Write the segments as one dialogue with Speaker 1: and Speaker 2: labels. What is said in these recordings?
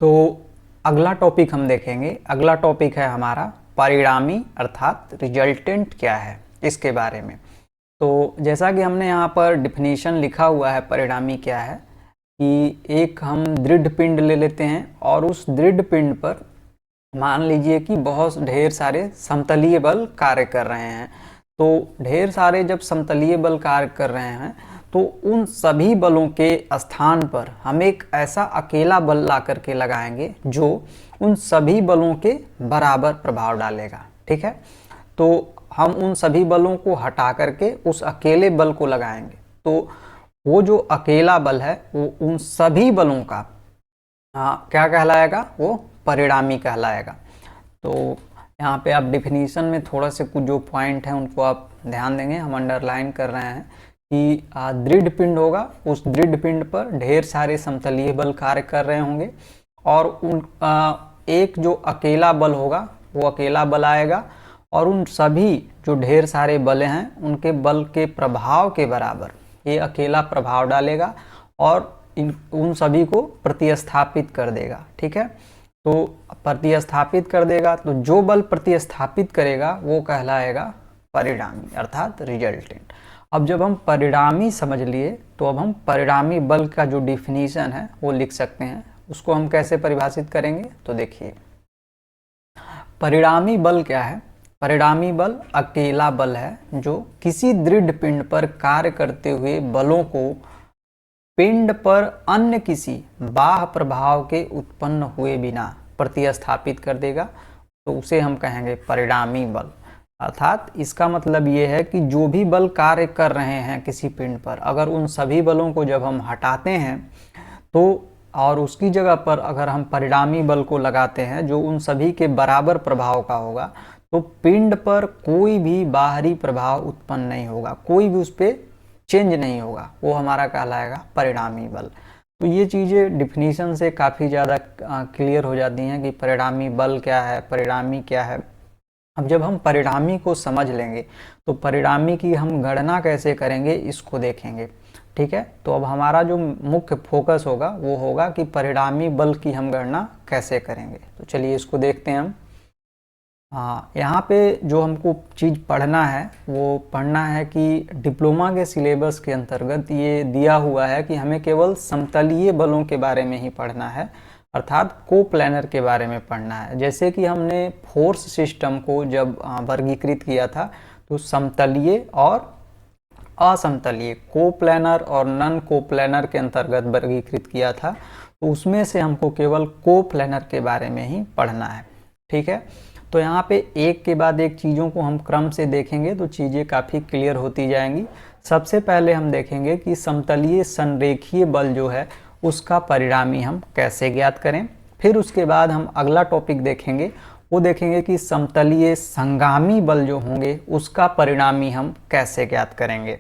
Speaker 1: तो अगला टॉपिक हम देखेंगे। अगला टॉपिक है हमारा परिणामी अर्थात रिजल्टेंट क्या है, इसके बारे में। तो जैसा कि हमने यहाँ पर डिफिनीशन लिखा हुआ है, परिणामी क्या है कि एक हम दृढ़ पिंड ले लेते हैं और उस दृढ़ पिंड पर मान लीजिए कि बहुत ढेर सारे समतलीय बल कार्य कर रहे हैं। तो ढेर सारे जब समतलीय बल कार्य कर रहे हैं तो उन सभी बलों के स्थान पर हम एक ऐसा अकेला बल ला करके लगाएंगे जो उन सभी बलों के बराबर प्रभाव डालेगा। ठीक है, तो हम उन सभी बलों को हटा करके उस अकेले बल को लगाएंगे। तो वो जो अकेला बल है वो उन सभी बलों का क्या कहलाएगा, वो परिणामी कहलाएगा। तो यहाँ पे आप डिफिनीशन में थोड़ा से कुछ जो पॉइंट हैं उनको आप ध्यान देंगे, हम अंडरलाइन कर रहे हैं कि दृढ़ पिंड होगा, उस दृढ़ पिंड पर ढेर सारे समतलीय बल कार्य कर रहे होंगे और उन एक जो अकेला बल होगा वो अकेला बल आएगा और उन सभी जो ढेर सारे बल हैं उनके बल के प्रभाव के बराबर ये अकेला प्रभाव डालेगा और उन सभी को प्रतिस्थापित कर देगा। ठीक है, तो प्रतिस्थापित कर देगा, तो जो बल प्रतिस्थापित करेगा वो कहलाएगा परिणामी अर्थात रिजल्टेंट। अब जब हम परिणामी समझ लिए तो अब हम परिणामी बल का जो डिफिनीशन है वो लिख सकते हैं। उसको हम कैसे परिभाषित करेंगे, तो देखिए परिणामी बल क्या है। परिणामी बल अकेला बल है जो किसी दृढ़ पिंड पर कार्य करते हुए बलों को पिंड पर अन्य किसी बाह्य प्रभाव के उत्पन्न हुए बिना प्रतिस्थापित कर देगा, तो उसे हम कहेंगे परिणामी बल। अर्थात इसका मतलब ये है कि जो भी बल कार्य कर रहे हैं किसी पिंड पर, अगर उन सभी बलों को जब हम हटाते हैं तो और उसकी जगह पर अगर हम परिणामी बल को लगाते हैं जो उन सभी के बराबर प्रभाव का होगा, तो पिंड पर कोई भी बाहरी प्रभाव उत्पन्न नहीं होगा, कोई भी उस पर चेंज नहीं होगा, वो हमारा कहलाएगा परिणामी बल। तो ये चीज़ें डिफिनीशन से काफ़ी ज़्यादा क्लियर हो जाती हैं कि परिणामी बल क्या है, परिणामी क्या है। अब जब हम परिणामी को समझ लेंगे तो परिणामी की हम गणना कैसे करेंगे इसको देखेंगे। ठीक है, तो अब हमारा जो मुख्य फोकस होगा वो होगा कि परिणामी बल की हम गणना कैसे करेंगे। तो चलिए इसको देखते हैं हम। यहाँ पे जो हमको चीज़ पढ़ना है वो पढ़ना है कि डिप्लोमा के सिलेबस के अंतर्गत ये दिया हुआ है कि हमें केवल समतलीय बलों के बारे में ही पढ़ना है, अर्थात कोप्लैनर के बारे में पढ़ना है। जैसे कि हमने फोर्स सिस्टम को जब वर्गीकृत किया था तो समतलीय और असमतलीय, कोप्लैनर और नॉन कोप्लैनर के अंतर्गत वर्गीकृत किया था, तो उसमें से हमको केवल कोप्लैनर के बारे में ही पढ़ना है। ठीक है, तो यहाँ पे एक के बाद एक चीज़ों को हम क्रम से देखेंगे तो चीज़ें काफ़ी क्लियर होती जाएंगी। सबसे पहले हम देखेंगे कि समतलीय संरेखीय बल जो है उसका परिणामी हम कैसे ज्ञात करें। फिर उसके बाद हम अगला टॉपिक देखेंगे, वो देखेंगे कि समतलीय संगामी बल जो होंगे उसका परिणामी हम कैसे ज्ञात करेंगे।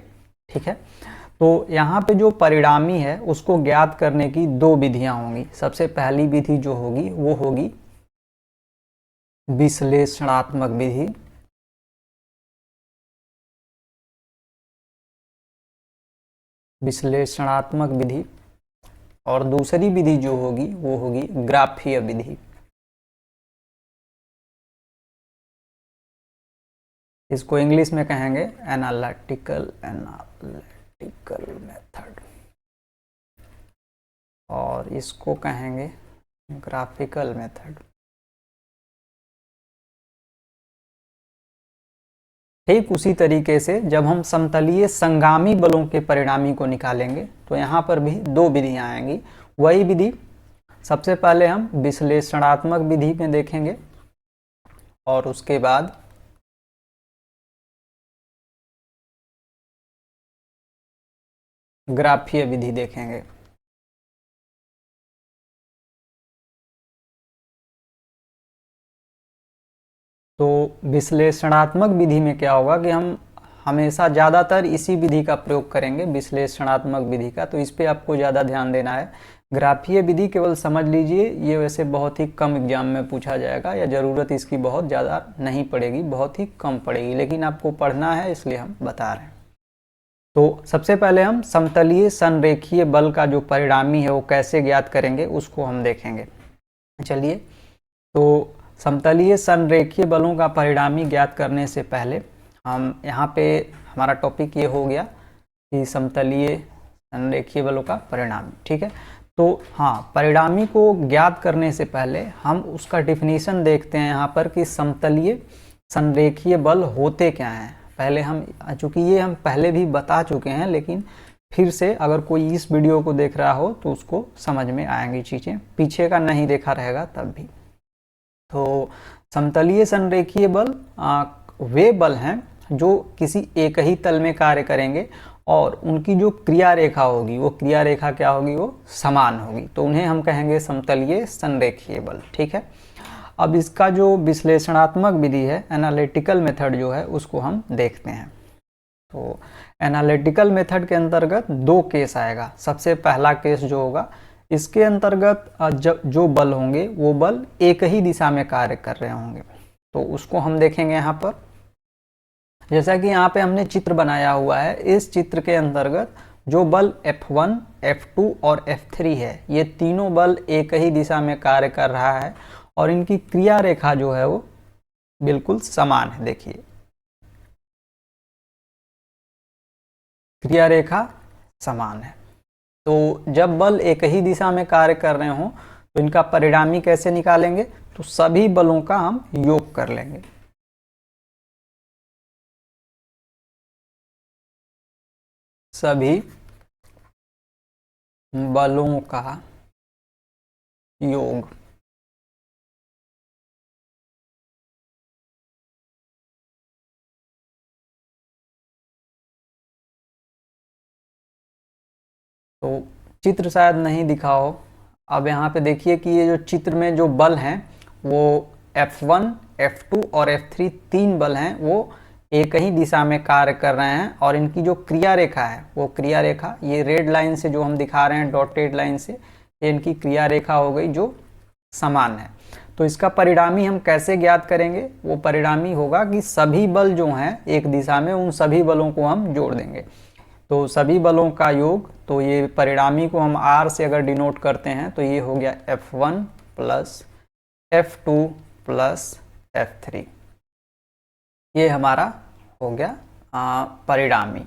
Speaker 1: ठीक है, तो यहाँ पे जो परिणामी है उसको ज्ञात करने की दो विधियाँ होंगी। सबसे पहली विधि जो होगी वो होगी विश्लेषणात्मक विधि, विश्लेषणात्मक विधि, और दूसरी विधि जो होगी वो होगी ग्राफीय विधि। इसको इंग्लिश में कहेंगे एनालिटिकल मेथड और इसको कहेंगे ग्राफिकल मेथड। ठीक उसी तरीके से जब हम समतलीय संगामी बलों के परिणामी को निकालेंगे तो यहाँ पर भी दो विधियाँ आएंगी। वही विधि सबसे पहले हम विश्लेषणात्मक विधि में देखेंगे और उसके बाद ग्राफीय विधि देखेंगे। तो विश्लेषणात्मक विधि में क्या होगा कि हम हमेशा ज़्यादातर इसी विधि का प्रयोग करेंगे, विश्लेषणात्मक विधि का, तो इस पे आपको ज़्यादा ध्यान देना है। ग्राफीय विधि केवल समझ लीजिए, ये वैसे बहुत ही कम एग्जाम में पूछा जाएगा या ज़रूरत इसकी बहुत ज़्यादा नहीं पड़ेगी, बहुत ही कम पड़ेगी, लेकिन आपको पढ़ना है इसलिए हम बता रहे हैं। तो सबसे पहले हम समतलीय संरेखीय बल का जो परिणामी है वो कैसे ज्ञात करेंगे उसको हम देखेंगे। चलिए, तो समतलीय संरेखीय बलों का परिणामी ज्ञात करने से पहले हम यहाँ पे हमारा टॉपिक ये हो गया कि समतलीय संरेखीय बलों का परिणामी। ठीक है, तो हाँ, परिणामी को ज्ञात करने से पहले हम उसका डिफिनीशन देखते हैं यहाँ पर कि समतलीय संरेखीय बल होते क्या हैं। पहले हम, चूंकि ये हम पहले भी बता चुके हैं, लेकिन फिर से अगर कोई इस वीडियो को देख रहा हो तो उसको समझ में आएंगी चीज़ें, पीछे का नहीं देखा रहेगा तब भी। तो समतलीय संरेखीय बल वे बल हैं जो किसी एक ही तल में कार्य करेंगे और उनकी जो क्रिया रेखा होगी, वो क्रिया रेखा क्या होगी, वो समान होगी, तो उन्हें हम कहेंगे समतलीय संरेखीय बल। ठीक है, अब इसका जो विश्लेषणात्मक विधि है, एनालिटिकल मेथड जो है, उसको हम देखते हैं। तो एनालिटिकल मेथड के अंतर्गत दो केस आएगा। सबसे पहला केस जो होगा, इसके अंतर्गत जो बल होंगे वो बल एक ही दिशा में कार्य कर रहे होंगे, तो उसको हम देखेंगे यहाँ पर। जैसा कि यहाँ पे हमने चित्र बनाया हुआ है, इस चित्र के अंतर्गत जो बल F1, F2 और F3 है, ये तीनों बल एक ही दिशा में कार्य कर रहा है और इनकी क्रिया रेखा जो है वो बिल्कुल समान है। देखिए, क्रिया रेखा समान है। तो जब बल एक ही दिशा में कार्य कर रहे हों तो इनका परिणामी कैसे निकालेंगे, तो सभी बलों का हम योग कर लेंगे। सभी बलों का योग। तो चित्र शायद नहीं दिखा हो, अब यहाँ पे देखिए कि ये जो चित्र में जो बल हैं वो F1, F2 और F3 तीन बल हैं, वो एक ही दिशा में कार्य कर रहे हैं और इनकी जो क्रिया रेखा है, वो क्रिया रेखा ये रेड लाइन से जो हम दिखा रहे हैं, डॉटेड लाइन से, ये इनकी क्रिया रेखा हो गई जो समान है। तो इसका परिणामी हम कैसे ज्ञात करेंगे, वो परिणामी होगा कि सभी बल जो हैं एक दिशा में, उन सभी बलों को हम जोड़ देंगे। तो सभी बलों का योग, तो ये परिणामी को हम R से अगर डिनोट करते हैं तो ये हो गया F1 plus F2 plus F3, ये हमारा हो गया परिणामी।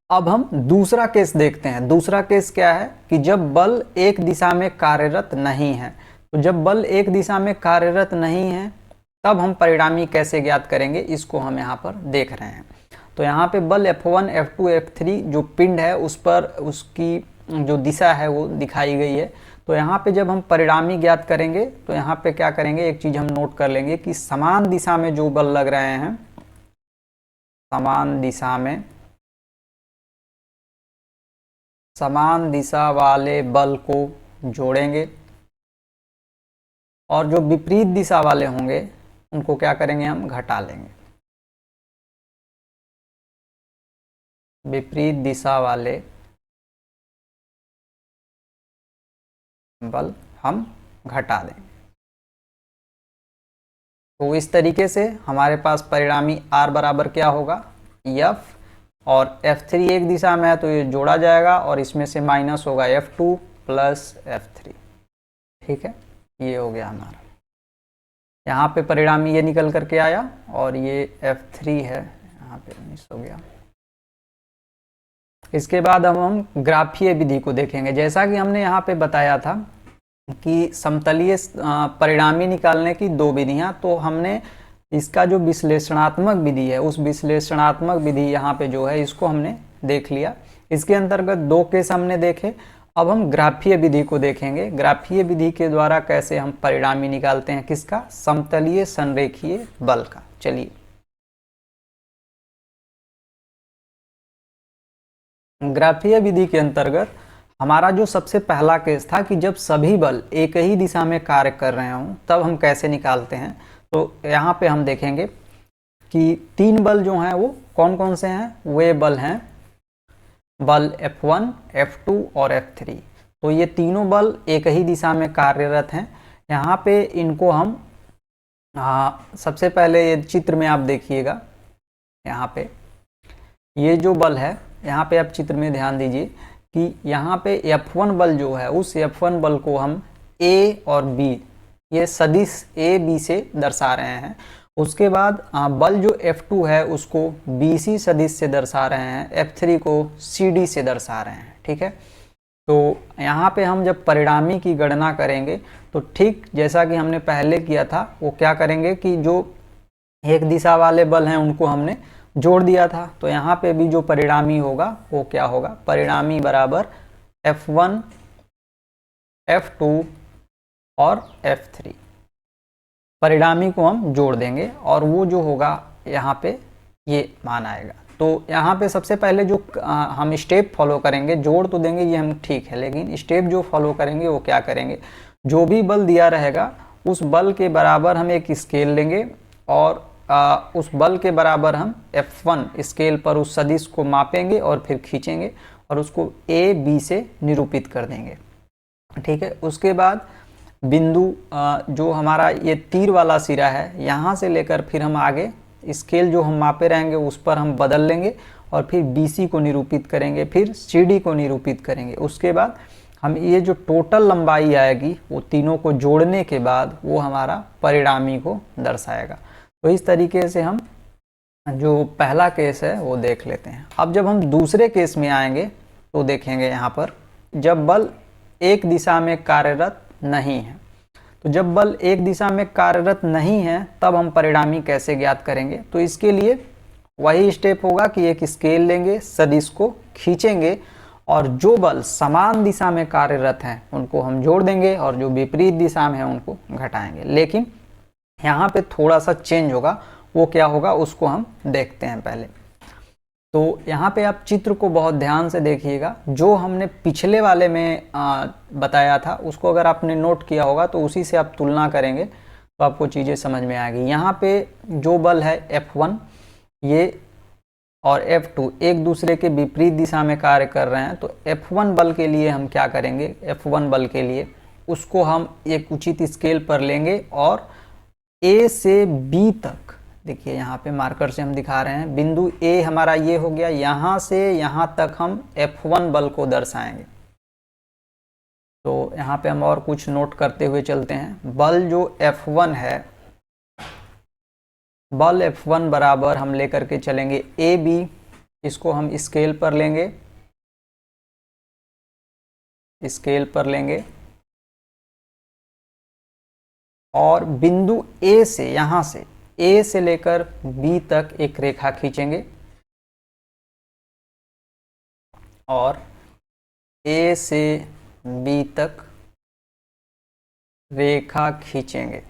Speaker 1: अब हम दूसरा केस देखते हैं। दूसरा केस क्या है कि जब बल एक दिशा में कार्यरत नहीं है, तो जब बल एक दिशा में कार्यरत नहीं है तब हम परिणामी कैसे ज्ञात करेंगे, इसको हम यहाँ पर देख रहे हैं। तो यहाँ पे बल F1, F2, F3 जो पिंड है उस पर उसकी जो दिशा है वो दिखाई गई है। तो यहाँ पे जब हम परिणामी ज्ञात करेंगे तो यहाँ पे क्या करेंगे, एक चीज़ हम नोट कर लेंगे कि समान दिशा में जो बल लग रहे हैं, समान दिशा में, समान दिशा वाले बल को जोड़ेंगे और जो विपरीत दिशा वाले होंगे उनको क्या करेंगे, हम घटा लेंगे। विपरीत दिशा वाले बल हम घटा देंगे। तो इस तरीके से हमारे पास परिणामी R बराबर क्या होगा, F, और F3 एक दिशा में है तो ये जोड़ा जाएगा और इसमें से माइनस होगा F2 प्लस F3। ठीक है, ये हो गया हमारा। यहाँ पे परिणामी ये निकल करके आया और ये F3 है, यहाँ पे मिस हो गया। इसके बाद हम ग्राफीय विधि को देखेंगे। जैसा कि हमने यहाँ पे बताया था कि समतलीय परिणामी निकालने की दो विधियां, तो हमने इसका जो विश्लेषणात्मक विधि है, उस विश्लेषणात्मक विधि यहाँ पे जो है इसको हमने देख लिया। इसके अंतर्गत दो केस हमने देखे। अब हम ग्राफीय विधि को देखेंगे। ग्राफीय विधि के द्वारा कैसे हम परिणामी निकालते हैं, किसका, समतलीय संरेखीय बल का। चलिए, ग्राफीय विधि के अंतर्गत हमारा जो सबसे पहला केस था कि जब सभी बल एक ही दिशा में कार्य कर रहे हों तब हम कैसे निकालते हैं। तो यहाँ पे हम देखेंगे कि तीन बल जो हैं वो कौन कौन से हैं, वे बल हैं बल F1, F2 और F3। तो ये तीनों बल एक ही दिशा में कार्यरत हैं। यहाँ पे इनको हम सबसे पहले ये चित्र में आप देखिएगा, यहाँ पे ये जो बल है, यहाँ पे आप चित्र में ध्यान दीजिए कि यहाँ पे F1 बल जो है, उस F1 बल को हम A और B ये सदिश ए बी से दर्शा रहे हैं। उसके बाद बल जो F2 है उसको BC सदिश से दर्शा रहे हैं, F3 को CD से दर्शा रहे हैं। ठीक है, तो यहाँ पे हम जब परिणामी की गणना करेंगे तो ठीक जैसा कि हमने पहले किया था, वो क्या करेंगे कि जो एक दिशा वाले बल हैं उनको हमने जोड़ दिया था, तो यहाँ पे भी जो परिणामी होगा वो क्या होगा, परिणामी बराबर F1 F2 और F3, परिणामी को हम जोड़ देंगे और वो जो होगा यहाँ पे ये मान आएगा। तो यहाँ पे सबसे पहले जो हम स्टेप फॉलो करेंगे, जोड़ तो देंगे ये हम ठीक है, लेकिन स्टेप जो फॉलो करेंगे वो क्या करेंगे, जो भी बल दिया रहेगा उस बल के बराबर हम एक स्केल लेंगे और उस बल के बराबर हम F1 स्केल पर उस सदिश को मापेंगे और फिर खींचेंगे और उसको A B से निरूपित कर देंगे। ठीक है, उसके बाद बिंदु जो हमारा ये तीर वाला सिरा है, यहाँ से लेकर फिर हम आगे स्केल जो हम मापे रहेंगे उस पर हम बदल लेंगे और फिर BC को निरूपित करेंगे, फिर CD को निरूपित करेंगे। उसके बाद हम ये जो टोटल लंबाई आएगी वो तीनों को जोड़ने के बाद वो हमारा परिणामी को दर्शाएगा। तो इस तरीके से हम जो पहला केस है वो देख लेते हैं। अब जब हम दूसरे केस में आएंगे तो देखेंगे यहाँ पर जब बल एक दिशा में कार्यरत नहीं है, तो जब बल एक दिशा में कार्यरत नहीं है तब हम परिणामी कैसे ज्ञात करेंगे। तो इसके लिए वही स्टेप होगा कि एक स्केल लेंगे, सदिश को खींचेंगे और जो बल समान दिशा में कार्यरत हैं उनको हम जोड़ देंगे और जो विपरीत दिशा में है उनको घटाएंगे। लेकिन यहाँ पे थोड़ा सा चेंज होगा, वो क्या होगा उसको हम देखते हैं पहले। तो यहाँ पे आप चित्र को बहुत ध्यान से देखिएगा, जो हमने पिछले वाले में बताया था उसको अगर आपने नोट किया होगा तो उसी से आप तुलना करेंगे तो आपको चीज़ें समझ में आएगी। यहाँ पे जो बल है F1 ये और F2 एक दूसरे के विपरीत दिशा में कार्य कर रहे हैं, तो F1 बल के लिए हम क्या करेंगे, F1 बल के लिए उसको हम एक उचित स्केल पर लेंगे और A से B तक, देखिए यहाँ पे मार्कर से हम दिखा रहे हैं, बिंदु A हमारा ये हो गया, यहाँ से यहाँ तक हम F1 बल को दर्शाएंगे। तो यहाँ पे हम और कुछ नोट करते हुए चलते हैं। बल जो F1 है, बल F1 बराबर हम लेकर के चलेंगे AB, इसको हम स्केल पर लेंगे, स्केल पर लेंगे और बिंदु A से, यहाँ से A से लेकर B तक एक रेखा खींचेंगे और A से B तक रेखा खींचेंगे।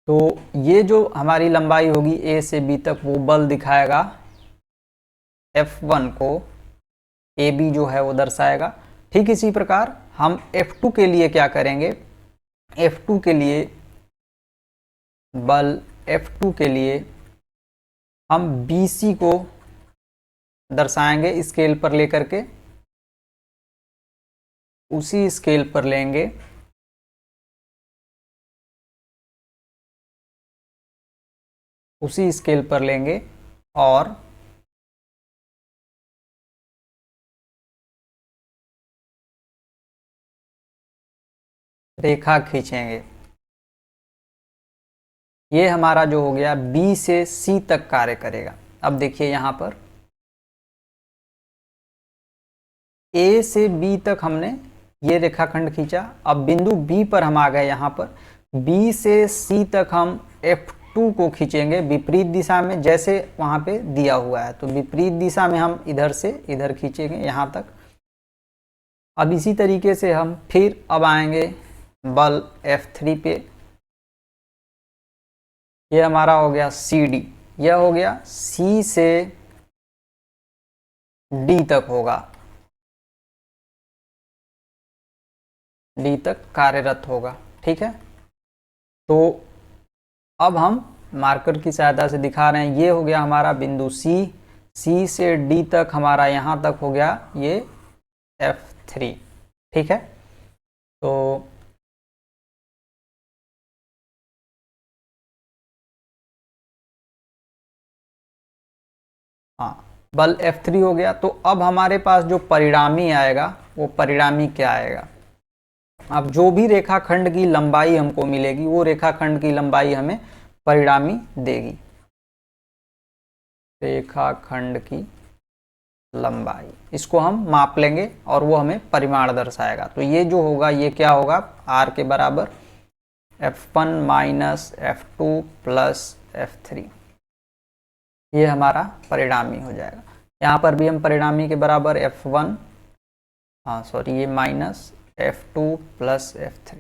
Speaker 1: तो ये जो हमारी लंबाई होगी A से B तक वो बल दिखाएगा F1 को, AB जो है वो दर्शाएगा। ठीक इसी प्रकार हम F2 के लिए क्या करेंगे, F2 के लिए बल F2 के लिए हम BC को दर्शाएंगे स्केल पर लेकर के, उसी स्केल पर लेंगे और रेखा खींचेंगे। ये हमारा जो हो गया B से C तक कार्य करेगा। अब देखिए यहाँ पर A से B तक हमने ये रेखाखंड खींचा, अब बिंदु B पर हम आ गए। यहाँ पर B से C तक हम F2 को खींचेंगे विपरीत दिशा में, जैसे वहाँ पे दिया हुआ है, तो विपरीत दिशा में हम इधर से इधर खींचेंगे यहाँ तक। अब इसी तरीके से हम फिर अब आएंगे बल F3 पे, ये हमारा हो गया CD, यह हो गया C से D तक होगा, D तक कार्यरत होगा। ठीक है, तो अब हम मार्कर की सहायता से दिखा रहे हैं, ये हो गया हमारा बिंदु C से D तक हमारा यहाँ तक हो गया ये F3। ठीक है, तो हाँ, बल F3 हो गया। तो अब हमारे पास जो परिणामी आएगा वो परिणामी क्या आएगा, अब जो भी रेखाखंड की लंबाई हमको मिलेगी वो रेखाखंड की लंबाई हमें परिणामी देगी। रेखाखंड की लंबाई इसको हम माप लेंगे और वो हमें परिमाण दर्शाएगा। तो ये जो होगा ये क्या होगा, r के बराबर f1 minus f2 plus f3, ये हमारा परिणामी हो जाएगा। यहाँ पर भी हम परिणामी के बराबर f1 ये माइनस f2 प्लस f3,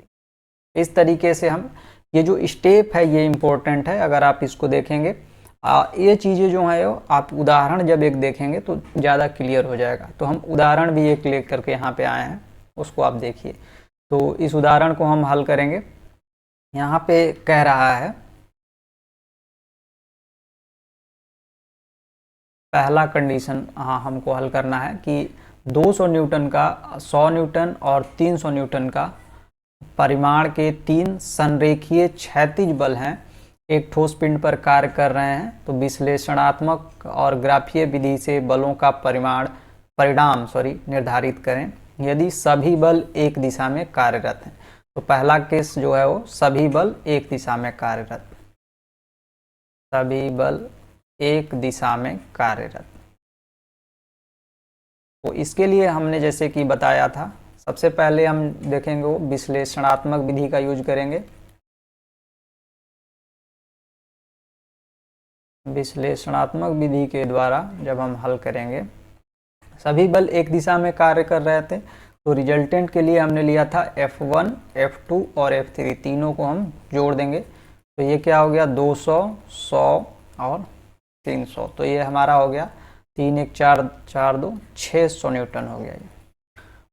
Speaker 1: इस तरीके से हम ये जो स्टेप है ये इम्पोर्टेंट है। अगर आप इसको देखेंगे ये चीज़ें जो है आप उदाहरण जब एक देखेंगे तो ज़्यादा क्लियर हो जाएगा। तो हम उदाहरण भी एक ले करके यहाँ पे आए हैं, उसको आप देखिए। तो इस उदाहरण को हम हल करेंगे। यहाँ पे कह रहा है पहला कंडीशन हमको हल करना है कि 200 न्यूटन का 100 न्यूटन और 300 न्यूटन का परिमाण के 3 संरेखीय क्षैतिज बल हैं एक ठोस पिंड पर कार्य कर रहे हैं। तो विश्लेषणात्मक और ग्राफीय विधि से बलों का परिणाम निर्धारित करें यदि सभी बल एक दिशा में कार्यरत हैं। तो पहला केस जो है वो सभी बल एक दिशा में कार्यरत, सभी बल एक दिशा में कार्यरत। तो इसके लिए हमने जैसे कि बताया था, सबसे पहले हम देखेंगे वो विश्लेषणात्मक विधि का यूज करेंगे। विश्लेषणात्मक विधि के द्वारा जब हम हल करेंगे, सभी बल एक दिशा में कार्य कर रहे थे, तो रिजल्टेंट के लिए हमने लिया था F1, F2 और F3, तीनों को हम जोड़ देंगे। तो ये क्या हो गया 200, 100 और 300। तो ये हमारा हो गया 3 1 4 4 2 600 न्यूटन हो गया ये।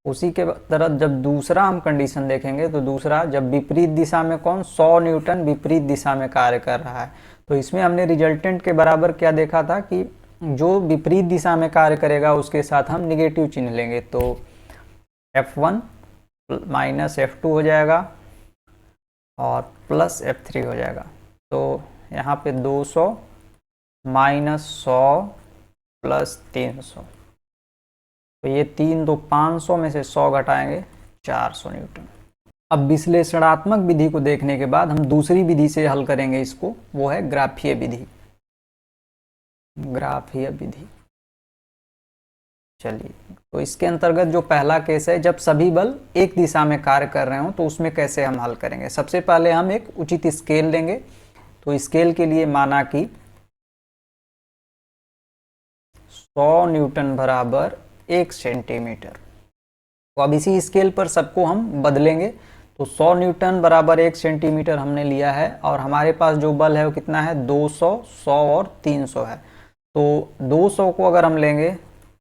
Speaker 1: उसी के तरह जब दूसरा हम कंडीशन देखेंगे तो दूसरा जब विपरीत दिशा में 100 न्यूटन विपरीत दिशा में कार्य कर रहा है, तो इसमें हमने रिजल्टेंट के बराबर क्या देखा था कि जो विपरीत दिशा में कार्य करेगा उसके साथ हम निगेटिव चिन्ह लेंगे। तो F1 माइनस F2 हो जाएगा और प्लस F3 हो जाएगा। तो यहाँ पे 200 माइनस 100 प्लस 300, तो ये 3 तो 500 में से 100 घटाएंगे 400 न्यूटन। अब विश्लेषणात्मक विधि को देखने के बाद हम दूसरी विधि से हल करेंगे इसको, वो है ग्राफीय विधि। ग्राफीय विधि, चलिए तो इसके अंतर्गत जो पहला केस है जब सभी बल एक दिशा में कार्य कर रहे हो तो उसमें कैसे हम हल करेंगे। सबसे पहले हम एक उचित स्केल लेंगे। तो स्केल के लिए माना कि 100 न्यूटन बराबर 1 सेंटीमीटर। तो अब इसी स्केल पर सबको हम बदलेंगे। तो 100 न्यूटन बराबर 1 सेंटीमीटर हमने लिया है और हमारे पास जो बल है वो कितना है 200, 100 और 300 है। तो 200 को अगर हम लेंगे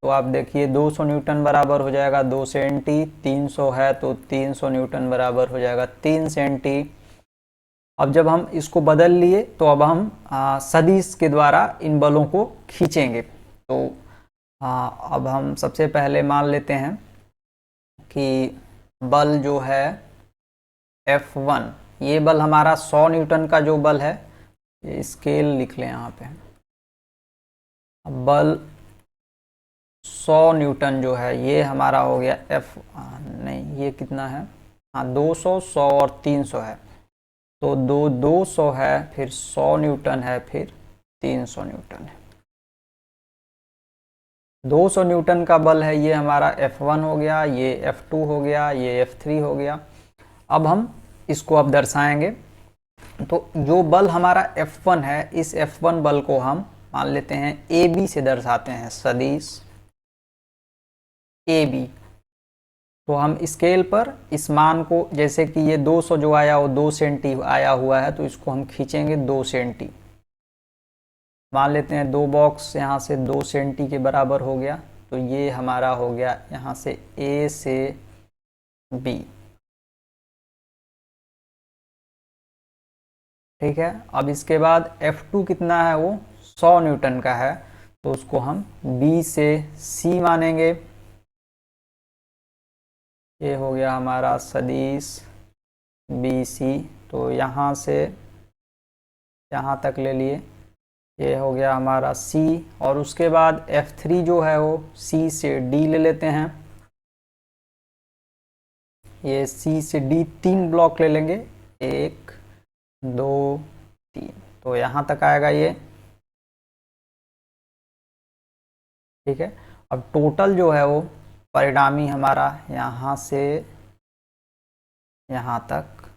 Speaker 1: तो आप देखिए 200 न्यूटन बराबर हो जाएगा 2 सेंटी, 300 है तो 300 न्यूटन बराबर हो जाएगा 3 सेंटी। अब जब हम इसको बदल लिए तो अब हम सदिश के द्वारा इन बलों को खींचेंगे। तो अब हम सबसे पहले मान लेते हैं कि बल जो है F1, ये बल हमारा 100 न्यूटन का जो बल है, ये स्केल लिख लें यहाँ पे। बल 100 न्यूटन जो है ये हमारा हो गया नहीं ये कितना है 200, 100 और 300 है। तो 200 है, फिर 100 न्यूटन है, फिर 300 न्यूटन है। 200 न्यूटन का बल है ये हमारा F1 हो गया, ये F2 हो गया, ये F3 हो गया। अब हम इसको अब दर्शाएंगे। तो जो बल हमारा F1 है, इस F1 बल को हम मान लेते हैं AB से दर्शाते हैं, सदिश AB। तो हम स्केल पर इस मान को, जैसे कि ये 200 जो आया वो 2 सेंटी आया हुआ है, तो इसको हम खींचेंगे 2 सेंटी। मान लेते हैं 2 बॉक्स यहाँ से 2 सेंटी के बराबर हो गया। तो ये हमारा हो गया यहाँ से A से B। ठीक है। अब इसके बाद F2 कितना है, वो 100 न्यूटन का है, तो उसको हम B से C मानेंगे। ये हो गया हमारा सदिश BC। तो यहाँ से यहाँ तक ले लिए, ये हो गया हमारा C। और उसके बाद F3 जो है वो C से D ले लेते हैं। ये सी से डी 3 ब्लॉक ले लेंगे, 1 2 3, तो यहाँ तक आएगा ये, ठीक है। अब टोटल जो है वो परिणामी हमारा यहाँ से यहाँ तक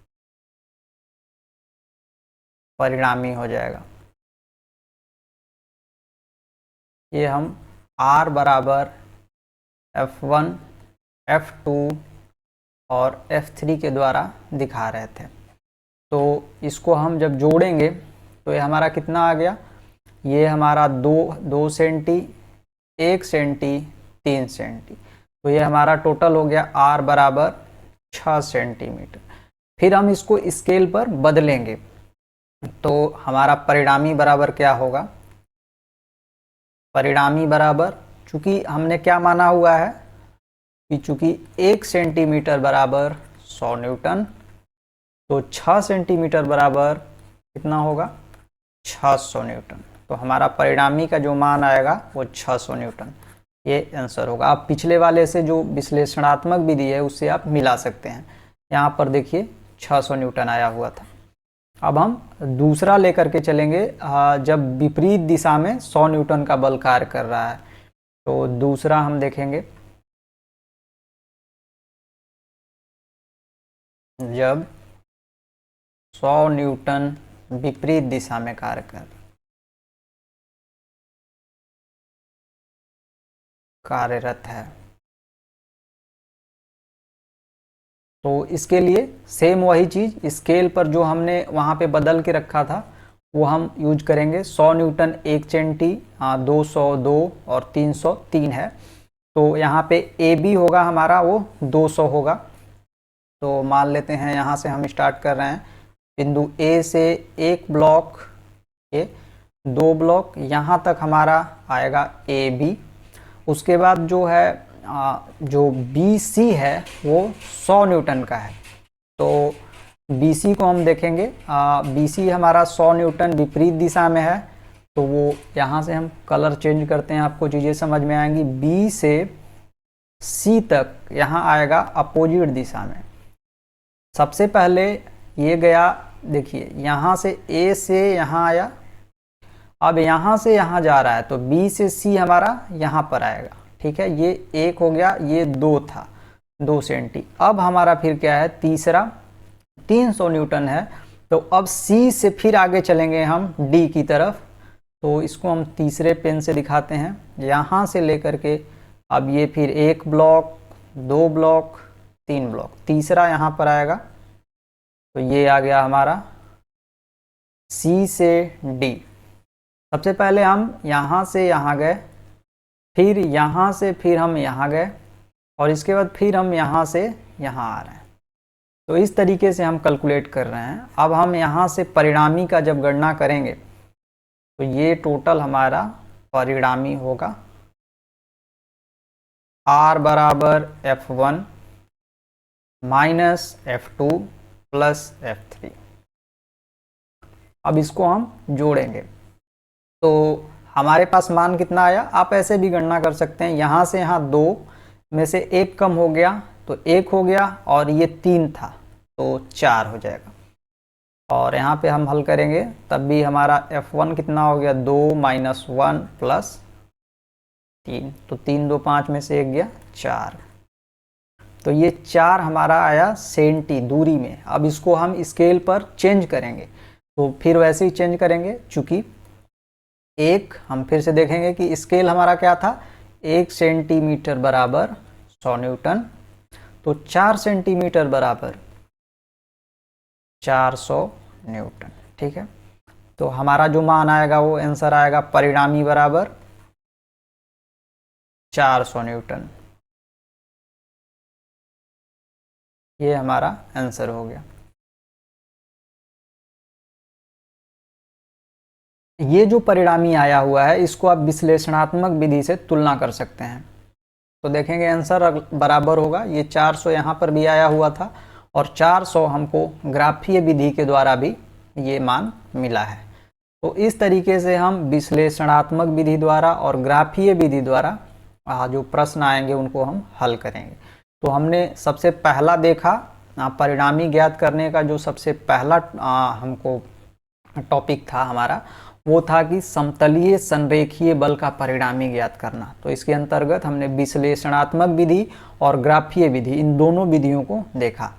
Speaker 1: परिणामी हो जाएगा। ये हम R बराबर F1 F2 और F3 के द्वारा दिखा रहे थे। तो इसको हम जब जोड़ेंगे तो ये हमारा कितना आ गया, ये हमारा 2 सेंटी, 1 सेंटी, 3 सेंटी, तो ये हमारा टोटल हो गया R बराबर 6 सेंटीमीटर। फिर हम इसको स्केल पर बदलेंगे तो हमारा परिणामी बराबर क्या होगा, परिणामी बराबर, चूंकि हमने क्या माना हुआ है कि चूंकि 1 सेंटीमीटर बराबर 100 न्यूटन, तो 6 सेंटीमीटर बराबर कितना होगा, 600 न्यूटन। तो हमारा परिणामी का जो मान आएगा वो 600 न्यूटन, ये आंसर होगा। आप पिछले वाले से जो विश्लेषणात्मक विधि है उससे आप मिला सकते हैं। यहाँ पर देखिए 600 न्यूटन आया हुआ था। अब हम दूसरा लेकर के चलेंगे, जब विपरीत दिशा में 100 न्यूटन का बल कार्य कर रहा है, तो दूसरा हम देखेंगे जब 100 न्यूटन विपरीत दिशा में कार्य कार्यरत है। तो इसके लिए सेम वही चीज़, स्केल पर जो हमने वहाँ पे बदल के रखा था वो हम यूज करेंगे। 100 न्यूटन 1 सेंटी, 202 और 303 है, तो यहाँ पे ए बी होगा हमारा वो 200 होगा। तो मान लेते हैं यहाँ से हम स्टार्ट कर रहे हैं, बिंदु ए से 1 ब्लॉक, ये 2 ब्लॉक, यहाँ तक हमारा आएगा ए बी। उसके बाद जो है जो बी सी है वो 100 न्यूटन का है, तो बी सी को हम देखेंगे। बी सी हमारा 100 न्यूटन विपरीत दिशा में है, तो वो यहाँ से हम कलर चेंज करते हैं, आपको चीज़ें समझ में आएंगी। बी से सी तक यहाँ आएगा अपोजिट दिशा में। सबसे पहले ये गया, देखिए यहाँ से ए से यहाँ आया, अब यहाँ से यहाँ जा रहा है, तो बी से सी हमारा यहाँ पर आएगा, ठीक है। ये 1 हो गया, ये 2 था, 2 सेंटी। अब हमारा फिर क्या है, तीसरा 300 न्यूटन है, तो अब सी से फिर आगे चलेंगे हम डी की तरफ। तो इसको हम तीसरे पेन से दिखाते हैं, यहाँ से लेकर के अब ये फिर 1 ब्लॉक, 2 ब्लॉक, 3 ब्लॉक, तीसरा यहाँ पर आएगा। तो ये आ गया हमारा सी से डी। सबसे पहले हम यहाँ से यहाँ गए, फिर यहाँ से फिर हम यहाँ गए, और इसके बाद फिर हम यहाँ से यहाँ आ रहे हैं। तो इस तरीके से हम कैलकुलेट कर रहे हैं। अब हम यहाँ से परिणामी का जब गणना करेंगे तो ये टोटल हमारा परिणामी होगा R बराबर F1 minus F2 plus F3। अब इसको हम जोड़ेंगे तो हमारे पास मान कितना आया, आप ऐसे भी गणना कर सकते हैं। यहाँ से यहाँ 2 में से 1 कम हो गया तो 1 हो गया, और ये 3 था तो 4 हो जाएगा। और यहाँ पे हम हल करेंगे तब भी हमारा F1 कितना हो गया, 2 माइनस 1 प्लस 3, तो 3 2 5 में से 1 गया 4, तो ये 4 हमारा आया सेंटी दूरी में। अब इसको हम स्केल पर चेंज करेंगे, तो फिर वैसे ही चेंज करेंगे, चूँकि हम फिर से देखेंगे कि स्केल हमारा क्या था, 1 सेंटीमीटर बराबर 100 न्यूटन, तो 4 सेंटीमीटर बराबर 400 न्यूटन, ठीक है। तो हमारा जो मान आएगा वो आंसर आएगा परिणामी बराबर 400 न्यूटन, ये हमारा आंसर हो गया। ये जो परिणामी आया हुआ है इसको आप विश्लेषणात्मक विधि से तुलना कर सकते हैं, तो देखेंगे आंसर बराबर होगा। ये 400 यहाँ पर भी आया हुआ था, और 400 हमको ग्राफीय विधि के द्वारा भी ये मान मिला है। तो इस तरीके से हम विश्लेषणात्मक विधि द्वारा और ग्राफीय विधि द्वारा जो प्रश्न आएंगे उनको हम हल करेंगे। तो हमने सबसे पहला देखा परिणामी ज्ञात करने का जो सबसे पहला हमको टॉपिक था हमारा, वो था कि समतलीय संरेखीय बल का परिणामी ज्ञात करना। तो इसके अंतर्गत हमने विश्लेषणात्मक विधि और ग्राफीय विधि, इन दोनों विधियों को देखा।